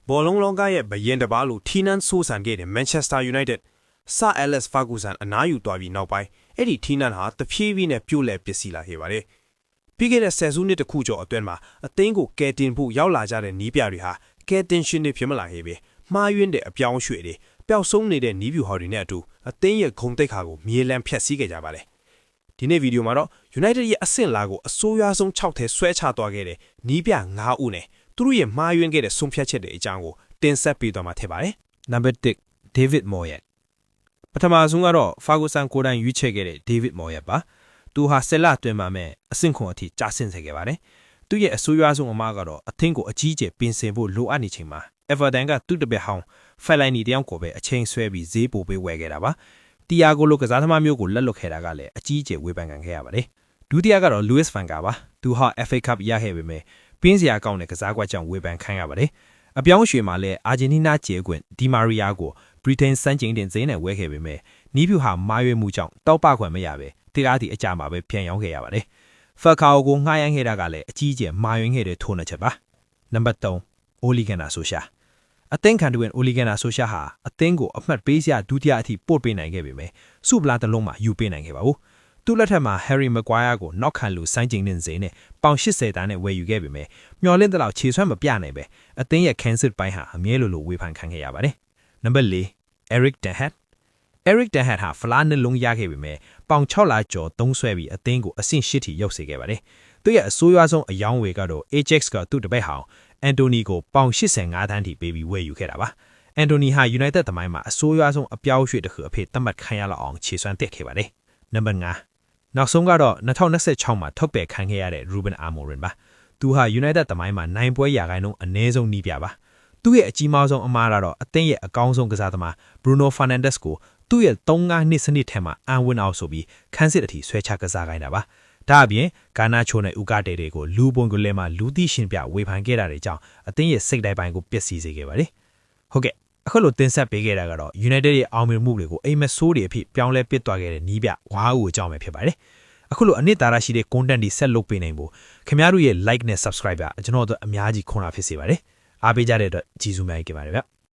ဘောလုံးလောကရဲ့ဘရင်တပါးလိုထီနန်းဆိုးဆန်ခဲ့တဲ့ Manchester United ဆာ Alex Ferguson အနားယူသွားပြီးနောက်ပိုင်းအဲ့ဒီထီနန်းဟာတဖြည်းဖြည်းနဲ့ပြို့လဲပစ္စည်းလာခဲ့ပါတယ်။ပြီးခဲ့တဲ့ဆယ်စုနှစ်တခုကျော်အတွင်းမှာအသင်းကိုကယ်တင်ဖို့ရောက်လာကြတဲ့နီးပြတွေဟာကယ်တင်ရှင်တွေဖြစ်မလာခဲ့ပဲမှားယွင်းတဲ့အပြောင်းအရွှေ့တွေပျောက်ဆုံးနေတဲ့နီးပြူဟော်တွေနဲ့အတူအသင်းရဲ့ဂုဏ်သိက္ခာကိုမြေလံဖျက်ဆီးခဲ့ကြပါတယ်။ဒီနေ့ဗီဒီယိုမှာတော့ United ရဲ့အဆင့်လာကိုအဆိုးရွားဆုံး6ထဲဆွဲချသွားခဲ့တဲ့နီးပြ9ဦးနဲ့သူတို့ရဲ့မှားယွင်းခဲ့တဲ့ဆုံးဖြတ်ချက်တွေအကြောင်းကိုတင်ဆက်ပေးသွားမှာဖြစ်ပါတယ်။ Number 1 David Moyes ပထမဆုံးကတော့ Ferguson ကိုယ်တိုင်ရွေးချယ်ခဲ့တဲ့ David Moyes ပါသူဟာဆက်လက်တွင်မှာမဲ့အဆင့်ခွန်အထိကြာဆင်းစေခဲ့ပါတယ်သူရဲ့အဆိုးရွားဆုံးအမှားကတော့အသင်းကိုအကြီးအကျယ်ပင်စင်ဖို့လိုအပ်နေချိန်မှာ Everton ကသူ့တပည့်ဟောင်း Fellaini တယောက်ကိုပဲအချိန်ဆွဲပြီးဈေးပိုပေးဝယ်ခဲ့တာပါတီယာကိုလိုကစားသမားမျိုးကိုလက်လွတ်ခဲ့တာကလည်းအကြီးအကျယ်ဝေဖန်ခံခဲ့ရပါတယ်ဒုတိယကတော့ Louis van Gaal ပါသူဟာ FA Cup ရခဲ့ပေမဲ့ပင်းစရာကောင်းတဲ့ကစားကွက်ကြောင့်ဝေဖန်ခံရပါတယ်အပြောင်းအရွှေ့မှာလည်းအာဂျင်တီးနားကျေကွင်ဒီမာရီယာကိုဗြိတိန်စံချိန်တင်ဈေးနဲ့ဝယ်ခဲ့ပေမဲ့နီးပြူဟာမာရွေးမှုကြောင့်တောက်ပခွင့်မရပဲတိရာတီအကြမှာပဲပြန်ရောင်းခဲ့ရပါတယ်။ဖက်ကာအိုကိုငှားရမ်းခဲ့တာကလည်းအကြီးအကျယ်မာရွေးခဲ့တဲ့ထိုးနှက်ချက်ပါ။နံပါတ်3 Ole Gunnar Solskjaer အသင်းခံတွင် Ole Gunnar Solskjaer ဟာအသင်းကိုအမှတ်ပေးစရာဒုတိယအထိပို့ပေးနိုင်ခဲ့ပေမဲ့စုပလာတစ်လုံးမှာယူပေးနိုင်ခဲ့ပါဘူး။သူ့လက်ထက်မှာ Harry Maguire ကိုနောက်ခံလူစံချိန်တင်ဈေးနဲ့ပေါင်80တန်းနဲ့ဝယ်ယူခဲ့ပေမဲ့မျော်လင့်တဲ့လောက်ခြေဆွဲမပြနိုင်ပဲအသင်းရဲ့ Kansas ပိုင်းဟာအမြဲလိုဝေဖန်ခံခဲ့ရပါတယ်။နံပါတ်4 Erik ten Hag Erik ten Hag ဟာဖလားနှလုံးရခဲ့ပေမဲ့ပေါင်6လကျော်သုံးဆွဲပြီးအသင်းကိုအဆင့်8ထိရောက်စေခဲ့ပါတယ်။သူရဲ့အဆိုးရွားဆုံးအယောင်းဝယ်ကတော့ Ajax ကသူ့တပည့်ဟောင်းအန်တိုနီကိုပေါင်85တန်းထိပေးပြီးဝယ်ယူခဲ့တာပါ။အန်တိုနီဟာ United သမိုင်းမှာအဆိုးရွားဆုံးအပြောင်းအရွှေ့တစ်ခုအဖြစ်သတ်မှတ်ခံရလောက်အောင်ခြေစွမ်းတက်ခဲ့ပါတယ်။နံပါတ်5နောက်ဆုံးကတော့2026မှာထုတ်ပယ်ခံခဲ့ရတဲ့ Ruben Amorim ပါ။သူဟာ United သမိုင်းမှာနိုင်ပွဲရာခိုင်နှုန်းအနည်းဆုံးနီးပြပါ။သူ့ရဲ့အကြီးမားဆုံးအမှားကတော့အသင်းရဲ့အကောင်းဆုံးကစားသမား Bruno Fernandes ကိုသူ့ရဲ့3-5နှစ်စနစ်ထဲမှာအန်ဝင်အောင်ဆိုပြီးခန်းစစ်အထိဆွဲချကစားခိုင်းတာပါ။ဒါအပြင်ဂါနာချိုနဲ့ဥကာတေတွေကိုလူပုံကလေးမှာလူသိရှင်ပြဝေဖန်ခဲ့တာတွေကြောင့်အသင်းရဲ့စိတ်တိုင်းပိုင်းကိုပျက်စီးစေခဲ့ပါတယ်။ဟုတ်ကဲ့အခုလိုတင်ဆက်ပေးခဲ့တာကတော့ United ရဲ့အောင်မြင်မှုတွေကိုအိမ်မက်ဆိုးတွေအဖြစ်ပြောင်းလဲပစ်သွားခဲ့တဲ့နီးပြဝါးဦးအကြောင်းပဲဖြစ်ပါတယ်။အခုလိုအနှစ်သာရရှိတဲ့ content တွေဆက်လုပ်ပေးနိုင်ဖို့ခင်ဗျားတို့ရဲ့ like နဲ့ subscribe ကကျွန်တော်တို့အများကြီးခွန်အားဖြစ်စေပါတယ်။အားပေးကြတဲ့အတွက်ကျေးဇူးများကြီးတင်ပါတယ်ဗျ။